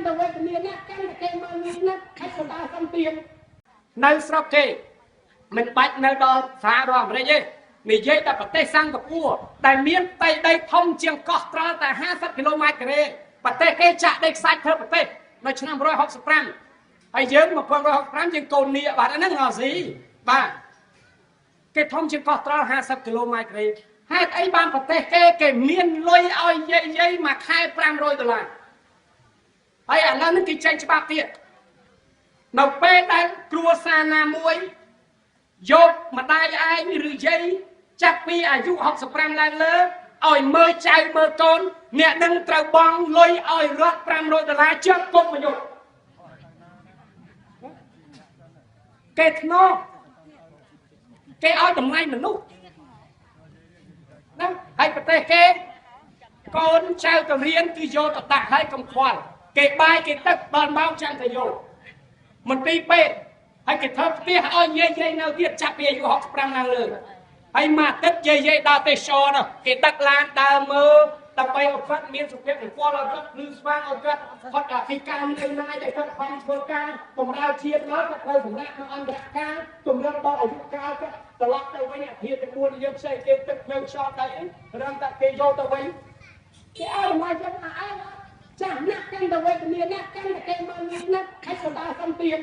កាន់តែវេទនាណាស់កាន់តែគេមើលងាយណាស់ខាច់សដាសំទៀងនៅស្រុកគេមិនបាច់នៅដល់សហរដ្ឋអាមេរិកទេនិយាយតែប្រទេសសិង្ហបុរីដែលមានផ្ទៃដីធំជាងកោះត្រល់តែ50គីឡូម៉ែត្រការ៉េប្រទេសគេចាក់ដីខ្សាច់ធ្វើប្រទេសនៅឆ្នាំ165ហើយយើង1965យើងកូននីបាទហ្នឹងអស៊ីបាទគេធំជាងកោះត្រល់50គីឡូម៉ែត្រការ៉េហេតុអីបានប្រទេសគេមានលុយឲ្យយាយមួយខែ$500ហើយឥឡូវនេះគេចេញច្បាប់ទៀតនៅពេលដែលគ្រួសារណាមួយយកម្ដាយឯងឬយាយចាប់ពីអាយុ65ឡើងលើឲ្យមើលចៅមើលកូនអ្នកនឹងត្រូវបង់លុយឲ្យរដ្ឋ$500ជាប់គុកមួយយប់គេធ្នោគេឲ្យតម្លៃមនុស្សណាហើយប្រទេសគេកូនចៅទៅរៀនគឺយកទៅដាក់ឲ្យកុំខ្វល់គេបាយគេទឹកដល់ម៉ោងចាំទៅយកមន្ទីរពេទ្យហើយគេធ្វើផ្ទះឲ្យយាយនៅទៀតចាប់ពីអាយុ65ឡើងលើហើយមួយទឹកយាយដើរទេសចរនោះគេដឹកឡានដើរមើលដើម្បីឲ្យគាត់មានសុខភាពស្គាល់ឲ្យគាត់លឺស្វាងឲ្យគាត់ផុតពីការនៅណាយដែលគាត់បានធ្វើការបម្រើជាតិមកគាត់ត្រូវសម្រាប់នៅអន្តរការជំរុញដល់អាយុកាលគាត់ត្រឡប់ទៅវិញអាភិប9យើងផ្សេងគេទឹកភ្លើងខ្យល់ដីអីរំតែគេយកទៅវិញគេឲ្យមកចិត្តឯងចាស់ណាស់កាន់តែវេទនាណាស់កាន់តែគេមើលងាយណាស់ខាច់សដាសំទៀង